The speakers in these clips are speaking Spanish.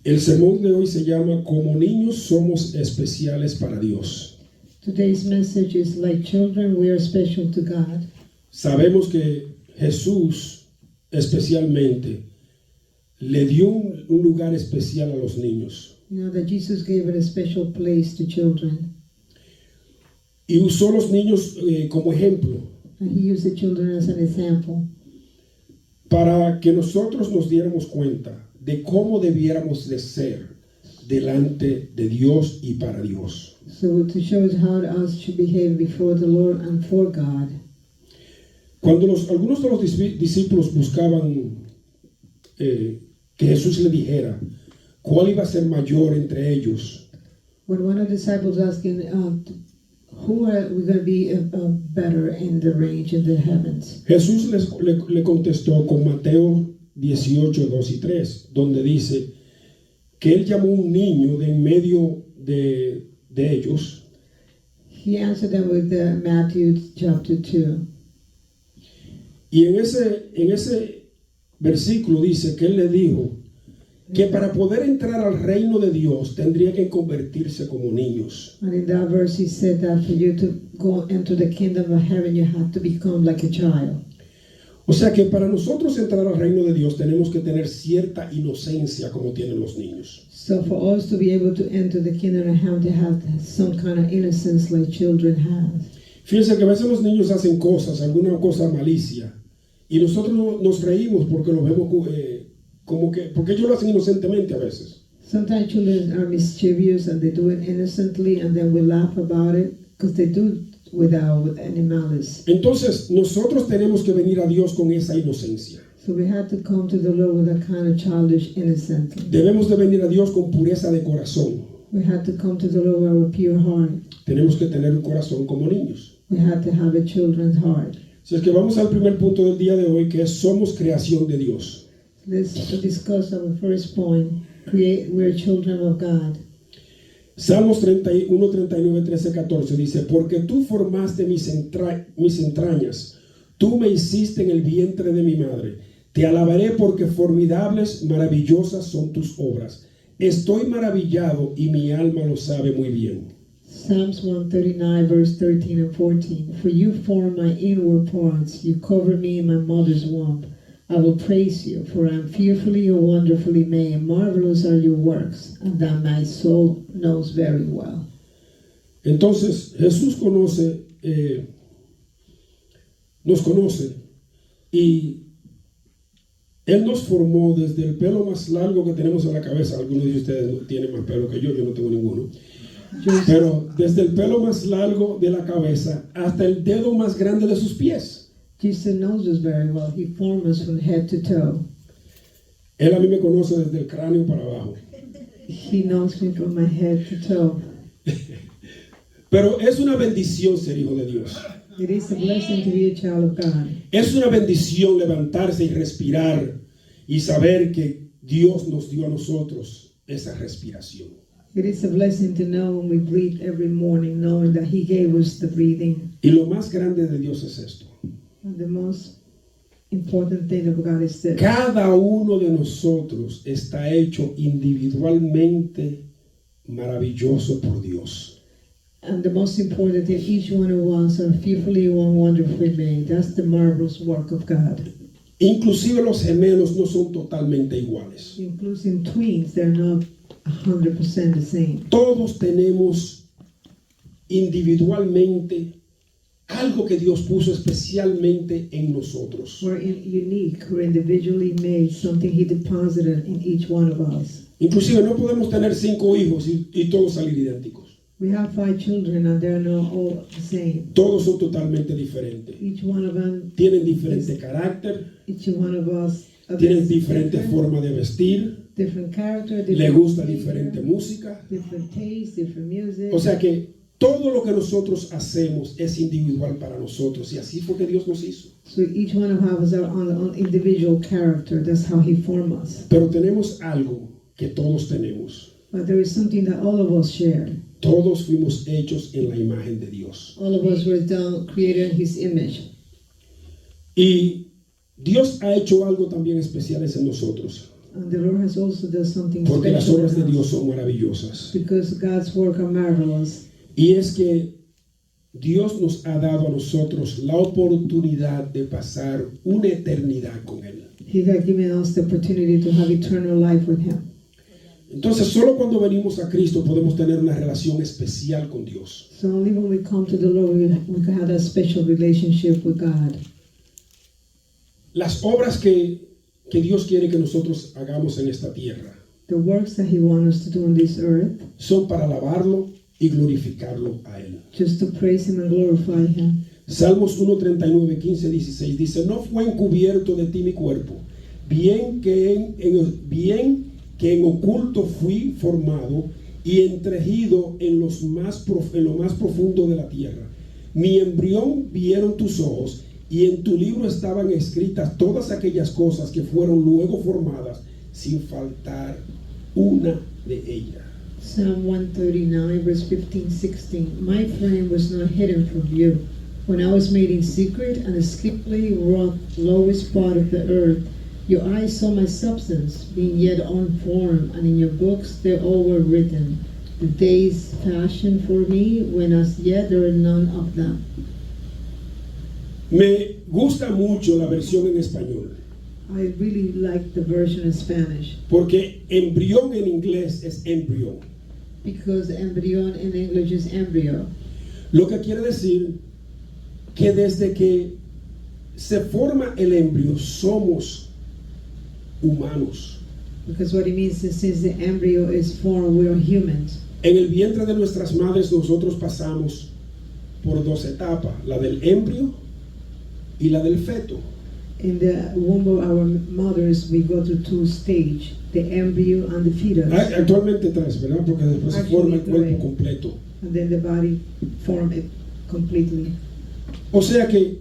El sermón de hoy se llama Como niños somos especiales para Dios. Today's message is like children, we are special to God. Sabemos que Jesús especialmente le dio un lugar especial a los niños. You know that Jesus gave it a special place to children. Y usó los niños como ejemplo And he used the children as an example para que nosotros nos diéramos cuenta de cómo debiéramos de ser delante de Dios y para Dios. so to show us how us should behave before the Lord and for God. Cuando algunos de los discípulos buscaban que Jesús le dijera cuál iba a ser mayor entre ellos, When one of the disciples asking, who are we going to be better in the range in the heavens? Jesús le contestó con Mateo 18, 2 y 3, donde dice que él llamó un niño de en medio de ellos. He answered them with Matthew chapter 2. Y en ese versículo dice que él le dijo que para poder entrar al reino de Dios tendría que convertirse como niños. And in that verse he said that for you to go into the kingdom of heaven you have to become like a child. O sea que para nosotros entrar al reino de Dios tenemos que tener cierta inocencia como tienen los niños. So for us to be able to enter the kingdom of heaven, to have some kind of innocence like children have. Fíjense que a veces los niños hacen cosas, alguna cosa malicia, y nosotros nos reímos porque lo vemos como que, porque ellos lo hacen inocentemente a veces. Sometimes children are mischievous and they do it innocently, and then we laugh about it because they do it without any malice. Entonces nosotros tenemos que venir a Dios con esa inocencia. So we have to come to the Lord with a kind of childish innocence. Debemos de venir a Dios con pureza de corazón. We have to come to the Lord with a pure heart. Tenemos que tener un corazón como niños. We have to have a children's heart. Si es que vamos al primer punto del día de hoy, que es somos creación de Dios. Let's discuss our first point. We're children of God. Salmos 31, 39, 13, 14 dice: porque tú formaste mis entrañas, tú me hiciste en el vientre de mi madre. Te alabaré porque formidables, maravillosas son tus obras. Estoy maravillado y mi alma lo sabe muy bien. Psalms 139, verse 13 and 14. For you formed my inward parts, you covered me in my mother's womb. I will praise you, for I am fearfully and wonderfully made. Marvelous are your works, and that my soul knows very well. Entonces Jesús nos conoce y Él nos formó desde el pelo más largo que tenemos en la cabeza. Algunos de ustedes tienen más pelo que yo no tengo ninguno. Pero desde el pelo más largo de la cabeza hasta el dedo más grande de sus pies. Jesus knows us very well. He formed us from head to toe. Él a mí me conoce desde el cráneo para abajo. He knows me from my head to toe. Pero es una bendición ser hijo de Dios. It is a blessing to be a child of God. Es una bendición levantarse y respirar y saber que Dios nos dio a nosotros esa respiración. It is a blessing to know when we breathe every morning, knowing that He gave us the breathing. Y lo más grande de Dios es esto. And the most important thing of God is this. Cada uno de nosotros está hecho individualmente maravilloso por Dios. And the most important thing, each one of us are fearfully and wonderfully made. That's the marvelous work of God. Inclusive los gemelos no son totalmente iguales. Including twins, they're not 100% the same. Todos tenemos individualmente algo que Dios puso especialmente en nosotros. We're unique, we're individually made, something He deposited in each one of us. Inclusive no podemos tener 5 hijos y todos salir idénticos. We have 5 children and they're not all the same. Todos son totalmente diferentes. Each one of them, Tienen diferente carácter, each one of us, tienen diferente forma de vestir, different character, different le gusta behavior, diferente música. different taste, different music. O sea que todo lo que nosotros hacemos es individual para nosotros y así fue que Dios nos hizo. So each one of us has our own individual character. That's how He formed us. Pero tenemos algo que todos tenemos. But there is something that all of us share. Todos fuimos hechos en la imagen de Dios. All of us were created in His image. Y Dios ha hecho algo también especial en nosotros. And the Lord has also done something Porque las special obras de in us, Dios son maravillosas. because God's work are marvelous. Y es que Dios nos ha dado a nosotros la oportunidad de pasar una eternidad con Él. He has given us the opportunity to have eternal life with Him. Entonces, solo cuando venimos a Cristo podemos tener una relación especial con Dios. So only when we come to the Lord we can have a special relationship with God. Las obras que Dios quiere que nosotros hagamos en esta tierra The works that He wants us to do on this earth, son para alabarlo y glorificarlo a Él. just to praise Him and glorify Him. Salmos 1:39, 15, 16 dice: no fue encubierto de ti mi cuerpo, bien que en oculto fui formado y entrejido en lo más profundo de la tierra. Mi embrión vieron tus ojos, y en tu libro estaban escritas todas aquellas cosas que fueron luego formadas, sin faltar una de ellas. Psalm 139, verse 15, 16. My frame was not hidden from you, when I was made in secret and skillfully wrought lowest part of the earth. Your eyes saw my substance, being yet unformed, and in your books they all were written, the days fashioned for me, when as yet there were none of them. Me gusta mucho la versión en español, I really like the version in Spanish, porque embrión en inglés es embryo, because embryon in English is embryo. lo que quiere decir que desde que se forma el embrión somos humanos. Because what it means is since the embryo is formed, we are humans. En el vientre de nuestras madres nosotros pasamos por dos etapas, la del embrión y la del feto. In the womb of our mothers, we go through two stages, the embryo and the fetus. Actualmente tres, ¿verdad? Porque después se forma el cuerpo Actually, completo. And then the body form it completely. O sea que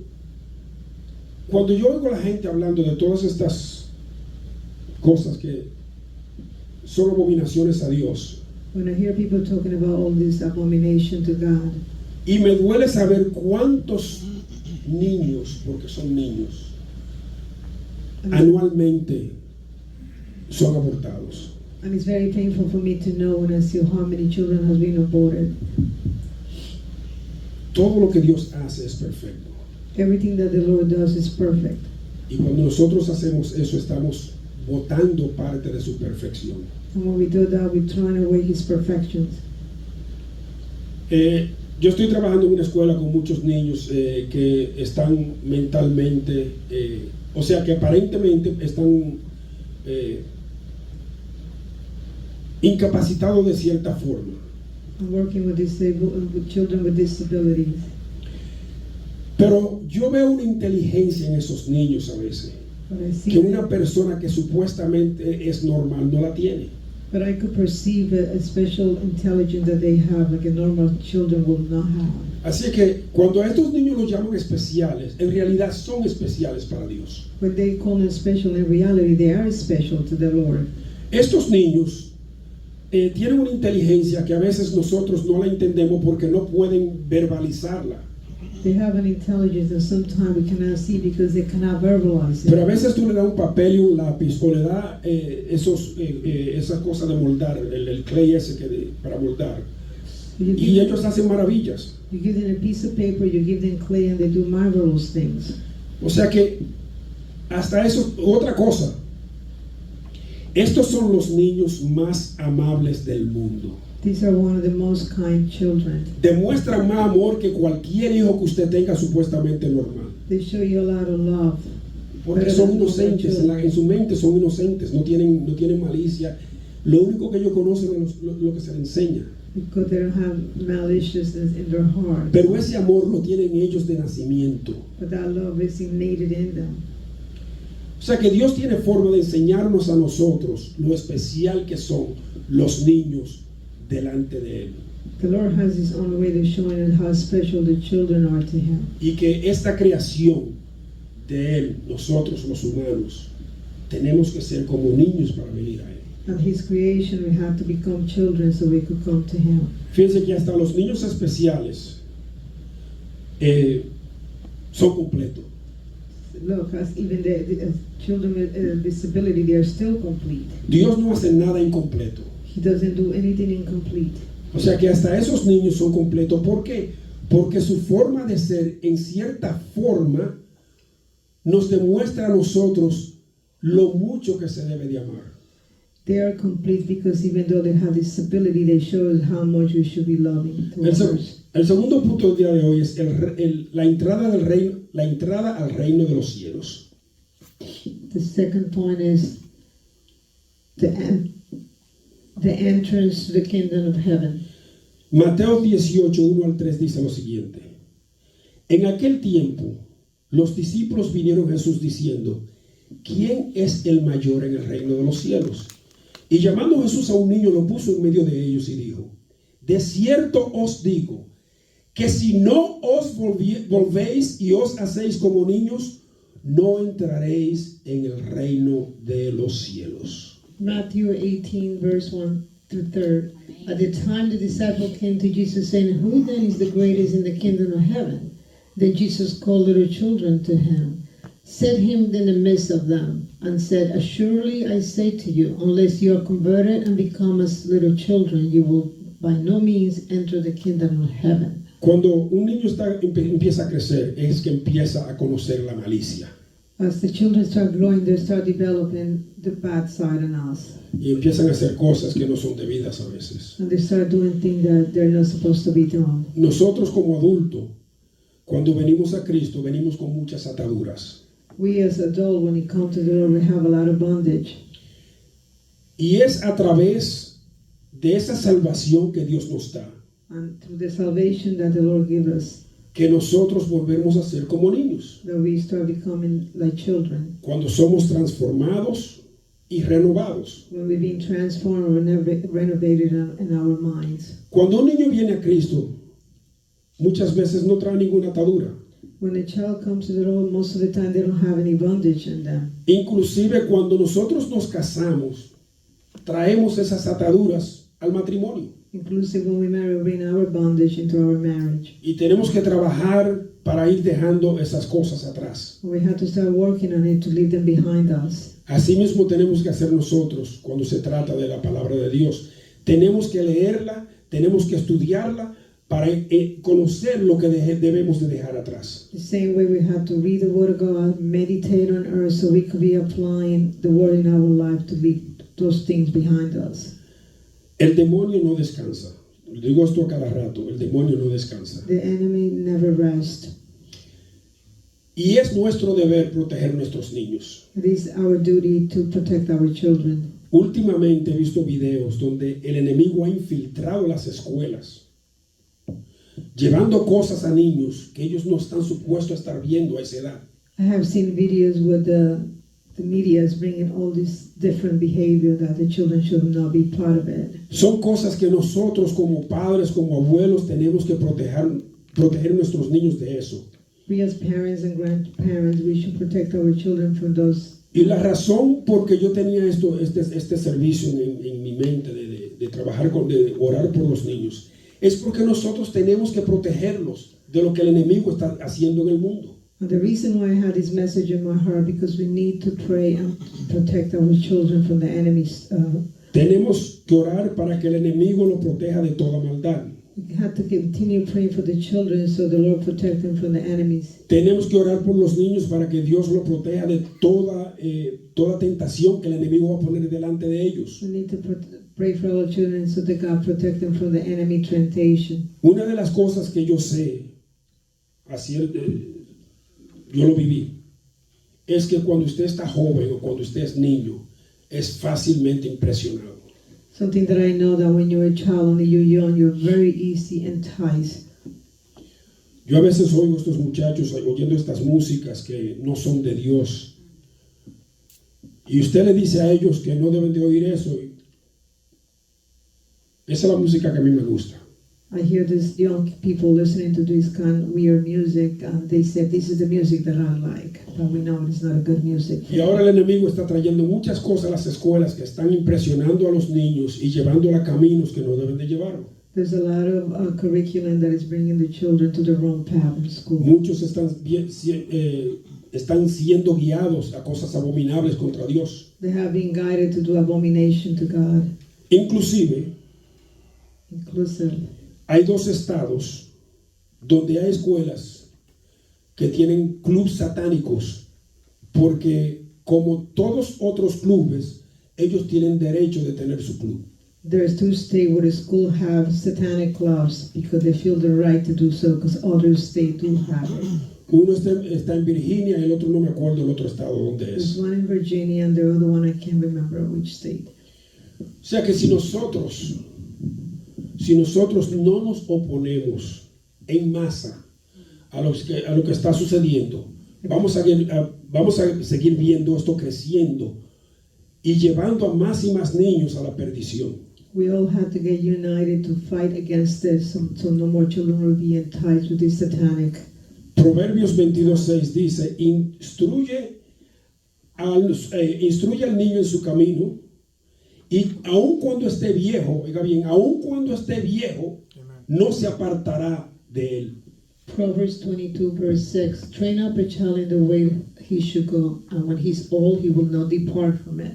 cuando yo oigo a la gente hablando de todas estas cosas que son abominaciones a Dios, When I hear people talking about all this abomination to God, y me duele saber cuántos niños, porque son niños, anualmente son abortados. and it's very painful for me to know when I see how many children have been aborted. Todo lo que Dios hace es perfecto. Everything that the Lord does is perfect. Y cuando nosotros hacemos eso, estamos botando parte de su perfección. And when we do that, we turn away His perfections. Yo estoy trabajando en una escuela con muchos niños que están mentalmente, o sea que aparentemente están incapacitados de cierta forma. I'm working with children with disabilities. Pero yo veo una inteligencia en esos niños a veces But I see que una persona que supuestamente es normal no la tiene. But I could perceive a special intelligence that they have, like a normal children will not have. Así que cuando a estos niños los llaman especiales, en realidad son especiales para Dios. When they call them special, in reality, they are special to the Lord. Estos niños tienen una inteligencia que a veces nosotros no la entendemos porque no pueden verbalizarla. They have an intelligence that sometimes we cannot see because they cannot verbalize Pero a it. veces tú le das un papel y un lápiz o le das esa cosa de moldar, el clay ese para moldar, You y give, ellos hacen maravillas. you give them a piece of paper, you give them clay, and they do marvelous things. O sea que hasta eso, otra cosa, estos son los niños más amables del mundo. These are one of the most kind children. Demuestran más amor que cualquier hijo que usted tenga supuestamente normal. They show you a lot of love. Porque son inocentes, en su mente son inocentes, no tienen malicia. Lo único que ellos conocen es lo que se les enseña. Because they don't have maliciousness in their heart. Pero ese amor lo tienen ellos de nacimiento. But that love is innate in them. O sea que Dios tiene forma de enseñarnos a nosotros lo especial que son los niños delante de Él. The Lord has His own way of showing us how special the children are to Him. Y que esta creación de Él, nosotros los humanos, tenemos que ser como niños para venir a Él. And His creation, we have to become children so we could come to Him. Fíjense que hasta los niños especiales son completos. look, as even the children with disability, they are still complete. Dios no hace nada incompleto. He doesn't do anything incomplete. O sea que hasta esos niños son completos. ¿Por qué? Porque su forma de ser, en cierta forma, nos demuestra a nosotros lo mucho que se debe de amar. They are complete because even though they have disability, they show us how much we should be loving to others. El segundo punto del día de hoy es la entrada del reino, la entrada al reino de los cielos. The second point is the entrance to the kingdom of heaven. Mateo 18, 1 al 3 dice lo siguiente. En aquel tiempo, los discípulos vinieron a Jesús diciendo, ¿quién es el mayor en el reino de los cielos? Y llamando Jesús a un niño, lo puso en medio de ellos y dijo, de cierto os digo, que si no os volvéis y os hacéis como niños, no entraréis en el reino de los cielos. Matthew 18, verse 1 through 3. At the time the disciple came to Jesus saying, who then is the greatest in the kingdom of heaven? Then Jesus called little children to him, set him in the midst of them, and said, assuredly I say to you, unless you are converted and become as little children, you will by no means enter the kingdom of heaven. Cuando un niño empieza a crecer, es que empieza a conocer la malicia. As the children start growing, they start developing the bad side in us. Y empiezan a hacer cosas que no son debidas a veces. And they start doing things that they're not supposed to be doing. Nosotros como adultos, cuando venimos a Cristo, venimos con muchas ataduras. We as adults, when we come to the Lord, we have a lot of bondage. Y es a través de esa salvación que Dios nos da And through the salvation that the Lord gives us, que nosotros volvemos a ser como niños. that we start becoming like children. Cuando somos transformados y renovados. When we've been transformed and renovated in our minds. Cuando un niño viene a Cristo, muchas veces no trae ninguna atadura. When a child comes to the Lord, most of the time they don't have any bondage in them. Inclusive cuando nosotros nos casamos, traemos esas ataduras al matrimonio. Inclusive when we marry, we bring our bondage into our marriage. Y tenemos que trabajar para ir dejando esas cosas atrás. We have to start working on it to leave them behind us. Así mismo tenemos que hacer nosotros cuando se trata de la palabra de Dios. Tenemos que leerla, tenemos que estudiarla para conocer lo que debemos de dejar atrás. The same way we have to read the Word of God, meditate on earth, so we could be applying the Word in our life to leave those things behind us. El demonio no descansa. Digo esto a cada rato, el demonio no descansa. The enemy never rests. Y es nuestro deber proteger nuestros niños. It is our duty to protect our children. Últimamente he visto videos donde el enemigo ha infiltrado las escuelas, llevando cosas a niños que ellos no están supuestos a estar viendo a esa edad. I have seen videos where the media is bringing all this different behavior that the children should not be part of it. Son cosas que nosotros como padres, como abuelos, tenemos que proteger nuestros niños de eso. We as parents and grandparents, we should protect our children from those. Y la razón por que yo tenía este servicio en mi mente de trabajar de orar por los niños, es porque nosotros tenemos que protegerlos de lo que el enemigo está haciendo en el mundo. And the reason why I had this message in my heart, because we need to pray and protect our children from the enemy's. Tenemos que orar para que el enemigo lo proteja de toda maldad. We have to continue praying for the children so the Lord protect them from the enemies. Tenemos que orar por los niños para que Dios lo proteja de toda tentación que el enemigo va a poner delante de ellos. We need to pray for our children so that God protect them from the enemy temptation. Una de las cosas que yo sé, yo lo viví, es que cuando usted está joven o cuando usted es niño, es fácilmente impresionado. Something that I know, that when you're a child and you're young, you're very easy enticed. Yo a veces oigo a estos muchachos oyendo estas músicas que no son de Dios. Y usted le dice a ellos que no deben de oír eso. Esa es la música que a mí me gusta. I hear these young people listening to this kind of weird music, and they say, this is the music that I like. But we know it's not a good music. Y ahora el enemigo está trayendo muchas cosas a las escuelas que están impresionando a los niños y llevándolos a caminos que no deben de llevarlo. There's a lot of curriculum that is bringing the children to the wrong path in school. Muchos están están siendo guiados a cosas abominables contra Dios. They have been guided to do abomination to God. Inclusive, Inclusive, hay 2 estados donde hay escuelas que tienen clubes satánicos, porque como todos otros clubes, ellos tienen derecho de tener su club. there's 2 states where the school have satanic clubs because they feel the right to do so because other states do have it. Uno está en Virginia y el otro no me acuerdo el otro estado donde There's es. one in Virginia and the other one I can't remember which state. O sea que si nosotros no nos oponemos en masa a lo que está sucediendo, vamos a seguir viendo esto creciendo y llevando a más y más niños a la perdición. We all have to get united to fight against this so no more children will be enticed with this satanic. Proverbios 22:6 dice, instruye al niño en su camino, y aun cuando esté viejo, oiga bien, aun cuando esté viejo, no se apartará de él. Proverbs 22 verse 6, train up a child in the way he should go, and when he's old he will not depart from it.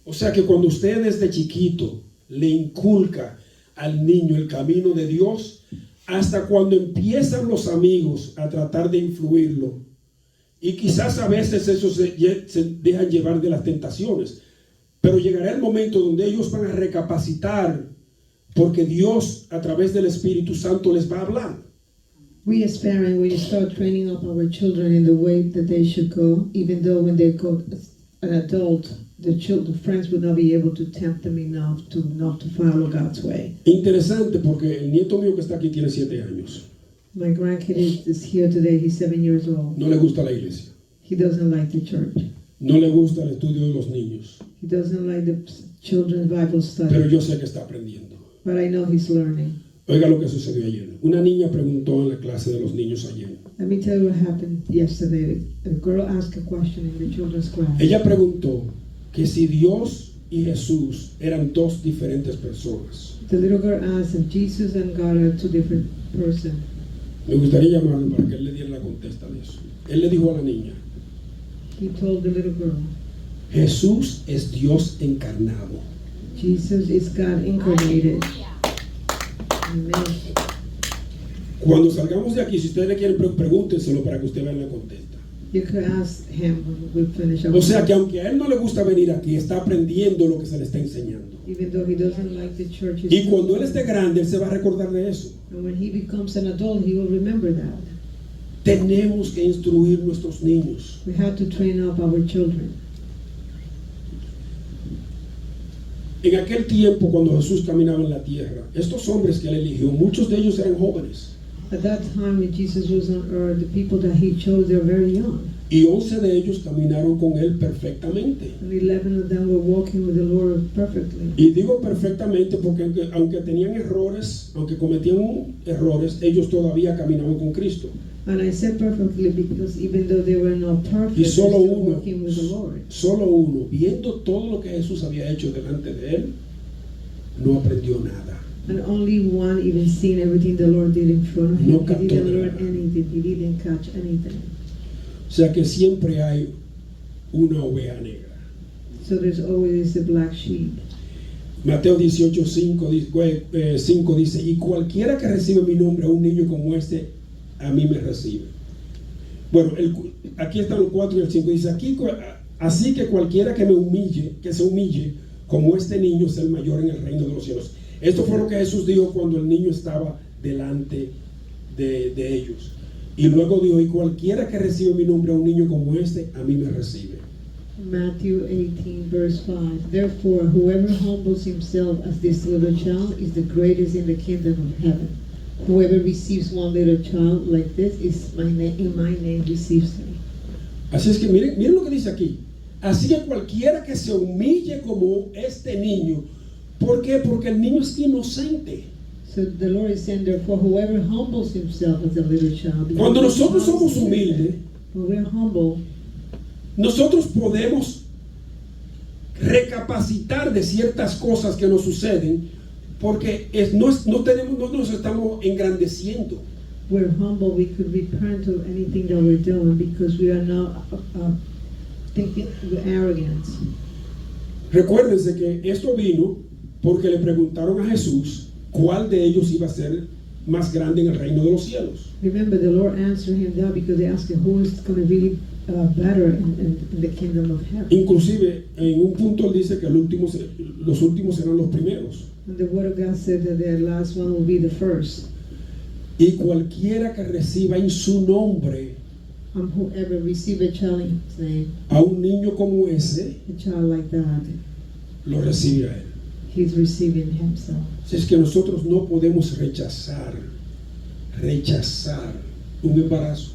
O sea que cuando usted desde chiquito le inculca al niño el camino de Dios, hasta cuando empiezan los amigos a tratar de influirlo, y quizás a veces eso se dejan llevar de las tentaciones, pero llegará el momento donde ellos van a recapacitar, porque Dios a través del Espíritu Santo les va a hablar. We as parents, we start training up our children in the way that they should go, even though when they go an adult, the friends would not be able to tempt them enough to not to follow God's way. Interesante, porque el nieto mío que está aquí tiene 7 años. My grandkid is here today. He's 7 years old. No le gusta la iglesia. He doesn't like the church. No le gusta el estudio de los niños. He doesn't like the children's Bible study. Pero yo sé que está aprendiendo. But I know he's learning. Oiga lo que sucedió ayer. Una niña preguntó en la clase de los niños ayer. Let me tell you what happened yesterday. A girl asked a question in the children's class. Ella preguntó que si Dios y Jesús eran 2 diferentes personas. The little girl asked if Jesus and God are 2 different persons. Me gustaría llamarlo para que él le diera la contesta de eso. Él le dijo a la niña, He told the little girl, Jesús es Dios encarnado. Jesus is God incarnated. Amen. Cuando salgamos de aquí, si ustedes le quieren, pregúntenselo para que usted vea la contesta. You could ask him when we finish our O sea que aunque a él no le gusta venir aquí, está aprendiendo lo que se le está enseñando. even though he doesn't like the church. Y cuando él esté grande, él se va a recordar de eso. And when he becomes an adult, he will remember that. Tenemos que instruir nuestros niños. We have to train up our children. En aquel tiempo, cuando Jesús caminaba en la tierra, estos hombres que él eligió, muchos de ellos eran jóvenes. At that time when Jesus was on earth, the people that he chose, they were very young. Y 11 de ellos caminaron con él perfectamente. And 11 of them were walking with the Lord perfectly. Y digo perfectamente porque aunque tenían errores, aunque cometían errores, ellos todavía caminaban con Cristo. And I said perfectly because even though they were not perfect, Y they solo were uno, walking with the Lord. solo uno, viendo todo lo que Jesús había hecho delante de él, no aprendió nada. And only one even seen everything the Lord did in front of him. No He captó didn't nada. learn anything. He didn't catch anything. O sea que siempre hay una oveja negra. So there's always a black sheep. Mateo 18:5 dice, y cualquiera que recibe mi nombre a un niño como este, a mí me recibe. Bueno, aquí están los 4 y el 5. Dice, así que cualquiera que se humille como este niño es el mayor en el reino de los cielos. Esto fue lo que Jesús dijo cuando el niño estaba delante de ellos. Y luego dijo, y cualquiera que recibe mi nombre a un niño como este, a mí me recibe. Matthew 18 verse 5. Therefore, whoever humbles himself as this little child is the greatest in the kingdom of heaven. Whoever receives one little child like this is in my name receives me. Así es que miren lo que dice aquí. Así que cualquiera que se humille como este niño. ¿Por qué? Porque el niño es inocente. So the Lord is saying, therefore, whoever humbles himself as a little child. Cuando nosotros somos humildes, when we're humble, nosotros podemos recapacitar de ciertas cosas que nos suceden porque no nos estamos engrandeciendo. we're humble, we could repent of anything that we're doing because we are not thinking with arrogance. Recuérdense que esto vino porque le preguntaron a Jesús cuál de ellos iba a ser más grande en el reino de los cielos. Remember, the Lord answered him that because they asked him who is going to be better in the kingdom of heaven. Inclusive, en un punto él dice que los últimos serán los primeros. And the word of God said that the last one will be the first. Y cualquiera que reciba en su nombre And whoever receive a child in his name, a un niño como ese, a child like that, lo recibe a él. he's receiving himself. Si es que nosotros no podemos rechazar un embarazo,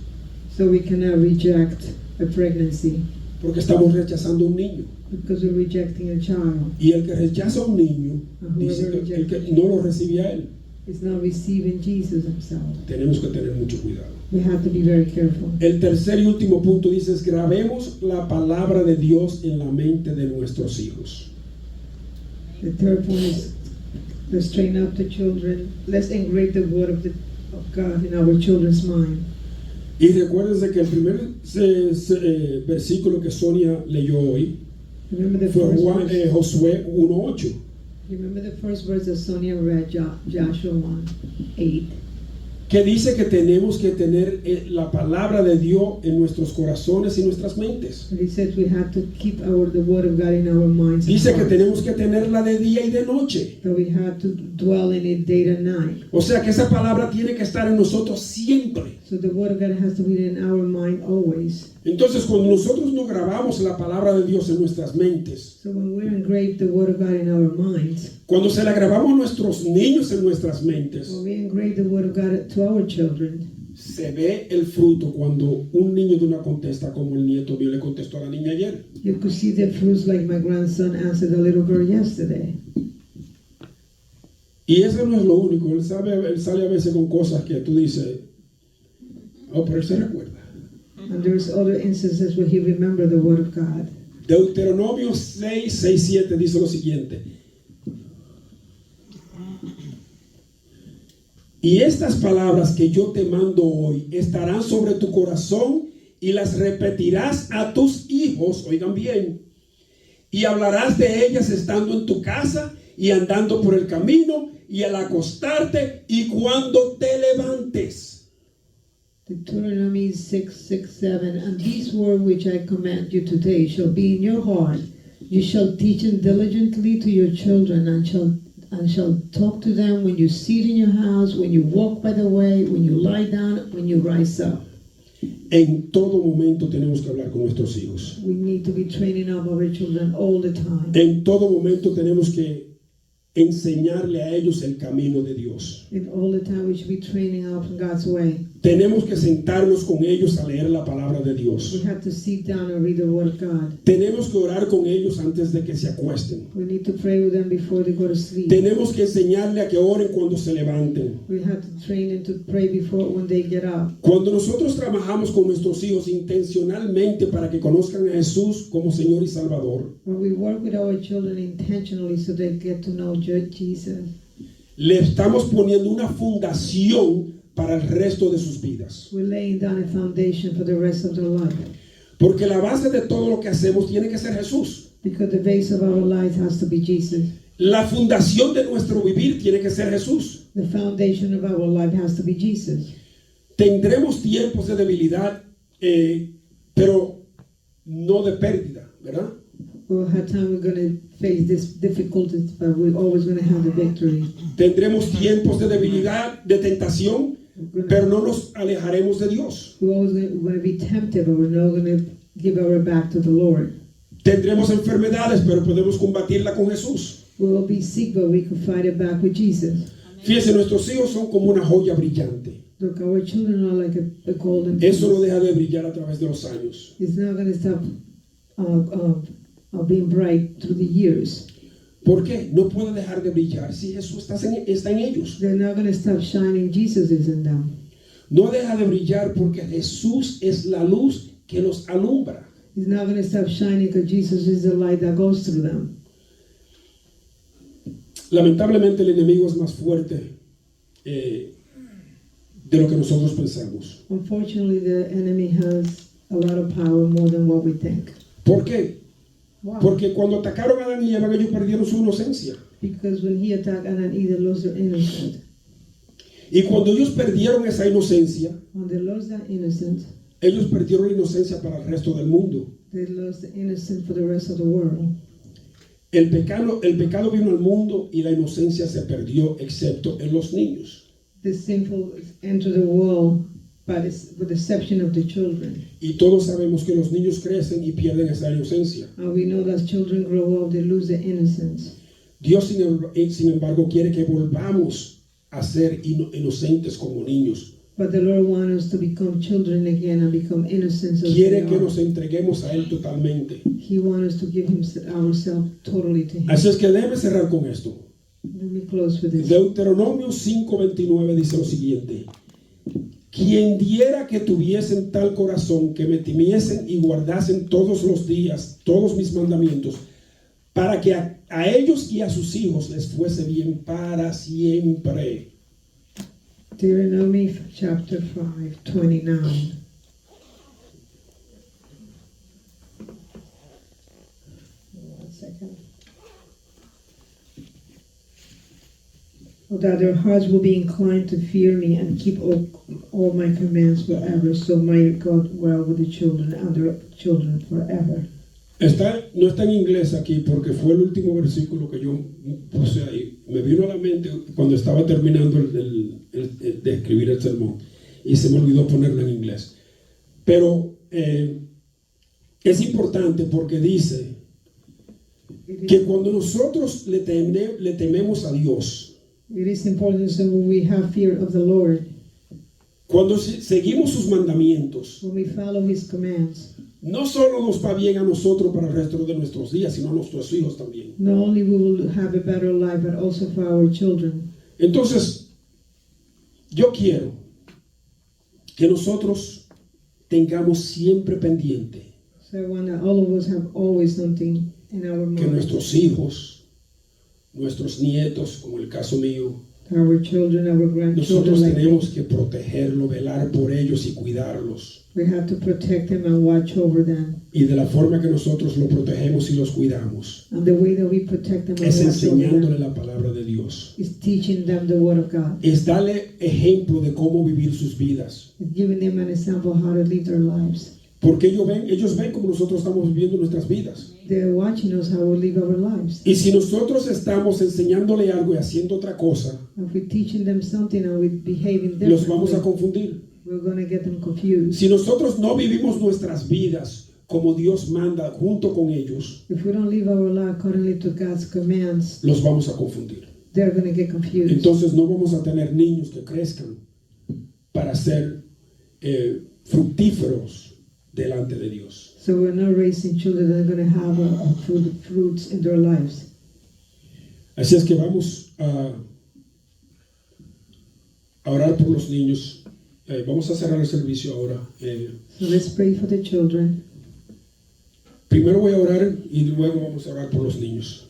So we cannot reject a pregnancy porque estamos rechazando un niño. because we're rejecting a child. Y el que rechaza a un niño, dice que el que no lo recibe a él. It's not receiving Jesus himself. Tenemos que tener mucho cuidado. We have to be very careful. El tercer y último punto dice, es grabemos la palabra de Dios en la mente de nuestros hijos. The third point is let's train up the children. Let's engrave the word of God in our children's mind. Y recuérdense que el primer versículo que Sonia leyó hoy Remember the fue first verse. Josué 1:8. Remember the first verse that Sonia read, Joshua 1:8. Que dice que tenemos que tener la palabra de Dios en nuestros corazones y nuestras mentes. He said we have to keep the word of God in our minds. and Dice que hearts. tenemos que tenerla de día y de noche. That we have to dwell in it day and night. O sea que esa palabra tiene que estar en nosotros siempre. So the word of God has to be in our mind always. Entonces, cuando nosotros no grabamos la palabra de Dios en nuestras mentes, So when we engrave the word of God in our minds, cuando se la grabamos a nuestros niños en nuestras mentes, when we engrave the word of God to our children, se ve el fruto cuando un niño de una contesta como el nieto mío le contestó a la niña ayer. you could see the fruits like my grandson answered the little girl yesterday. Y eso no es lo único. Él sale a veces con cosas que tú dices, oh, pero él se recuerda. And there's other instances where he remembered the word of God. Deuteronomio 6:7 dice lo siguiente. Y estas palabras que yo te mando hoy estarán sobre tu corazón y las repetirás a tus hijos, oigan bien, y hablarás de ellas estando en tu casa y andando por el camino y al acostarte y cuando te levantes. Deuteronomy 6:7. And these words which I command you today shall be in your heart. You shall teach them diligently to your children, and shall talk to them when you sit in your house, when you walk by the way, when you lie down, when you rise up. En todo momento tenemos que hablar con nuestros hijos. We need to be training up our children all the time. En todo momento tenemos que enseñarle a ellos el camino de Dios. And all the time we should be training up in God's way. Tenemos que sentarnos con ellos a leer la palabra de We Dios. have to sit down and read the word of God. Tenemos que orar con ellos antes de que se acuesten. We need to pray with them before they go to sleep. Tenemos que enseñarle a que oren cuando se levanten. We have to train them to pray before when they get up. Cuando nosotros trabajamos con nuestros hijos intencionalmente para que conozcan a Jesús como Señor y Salvador, When we work with our children intentionally so they get to know Jesus, le estamos poniendo una fundación para el resto de sus vidas. we're laying down a foundation for the rest of their life. Porque la base de todo lo que hacemos tiene que ser Jesús. Because the base of our life has to be Jesus. La fundación de nuestro vivir tiene que ser Jesús. The foundation of our life has to be Jesus. Tendremos tiempos de debilidad, pero no de pérdida, ¿verdad? We'll have time we're going to face these difficulties, but we're always going to have the victory. Tendremos tiempos de debilidad, de tentación, pero no nos alejaremos de Dios. We're always going to be tempted, but we're not going to give our back to the Lord. Tendremos enfermedades, pero podemos combatirla con Jesús. We will be sick, but we can fight it back with Jesus. Fíjense, nuestros hijos son como una joya brillante. Look, our children are like a golden Eso no piece. deja de brillar a través de los años. It's not going to stop being bright through the years. ¿Por qué? No puede dejar de brillar si Jesús está en ellos. They're not going to stop shining. Jesus is in them. No deja de brillar porque Jesús es la luz que los alumbra. He's not going to stop shining because Jesus is the light that goes through them. Lamentablemente el enemigo es más fuerte de lo que nosotros pensamos. Unfortunately, the enemy has a lot of power, more than what we think. ¿Por qué? Why? Porque cuando atacaron a Adán y Eva, ellos perdieron su inocencia. Because when he attacked Adam and Eve, they lost their innocence. Y cuando ellos perdieron esa inocencia, When they lost that innocence, ellos perdieron la inocencia para el resto del mundo. they lost the innocence for the rest of the world. El pecado vino al mundo y la inocencia se perdió, excepto en los niños. The sinful enter the world by the deception of the children. Y todos sabemos que los niños crecen y pierden esa inocencia. And we know that children grow up, they lose their innocence. Dios, sin embargo, quiere que volvamos a ser inocentes como niños. But the Lord wants us to become children again and become innocent as Quiere we que are. nos entreguemos a Él totalmente. He wants us to give ourselves totally to Him. Así es que déjeme cerrar con esto. Let me close with this. Deuteronomio 5:29 dice lo siguiente: quien diera que tuviesen tal corazón, que me temiesen y guardasen todos los días todos mis mandamientos, para que a ellos y a sus hijos les fuese bien para siempre. Deuteronomy chapter 5:29. One second. That their hearts will be inclined to fear me and keep all my commands forever, so may God dwell with the children and their children forever. No está en inglés aquí porque fue el último versículo que yo puse ahí. Me vino a la mente cuando estaba terminando de escribir el sermón y se me olvidó ponerlo en inglés. Pero es importante porque dice que cuando nosotros le tememos a Dios, It is important so when we have fear of the Lord, cuando seguimos sus mandamientos, when we follow His commands, no solo nos va bien a nosotros para el resto de nuestros días, sino a nuestros hijos también. not only we will have a better life, but also for our children. Entonces, yo quiero que nosotros tengamos siempre pendiente So I want that all of us have always something in our que mind. nuestros hijos, nuestros nietos, como el caso mío, Our children, our grandchildren, nosotros like tenemos que protegerlo, velar por ellos y cuidarlos. we have to protect them and watch over them. Y de la forma que nosotros lo protegemos y los cuidamos And the way that we protect them and es watch over enseñándole them la palabra de Dios. is teaching them the Word of God. Es darle ejemplo de cómo vivir sus vidas. It's giving them an example of how to live their lives. Porque ellos ven cómo nosotros estamos viviendo nuestras vidas. They're watching us how we live our lives. Y si nosotros estamos enseñándole algo y haciendo otra cosa, If we're teaching them something and we're behaving los vamos a differently, confundir. we're going to get them confused. Si nosotros no vivimos nuestras vidas como Dios manda junto con ellos, If we don't live our life accordingly to God's commands, los vamos a confundir. they're going to get confused. Entonces no vamos a tener niños que crezcan para ser fructíferos delante de Dios. So we're not raising children that are going to have fruits in their lives. Así es que vamos a orar por los niños. Vamos a cerrar el servicio ahora. So let's pray for the children. Primero voy a orar y luego vamos a orar por los niños.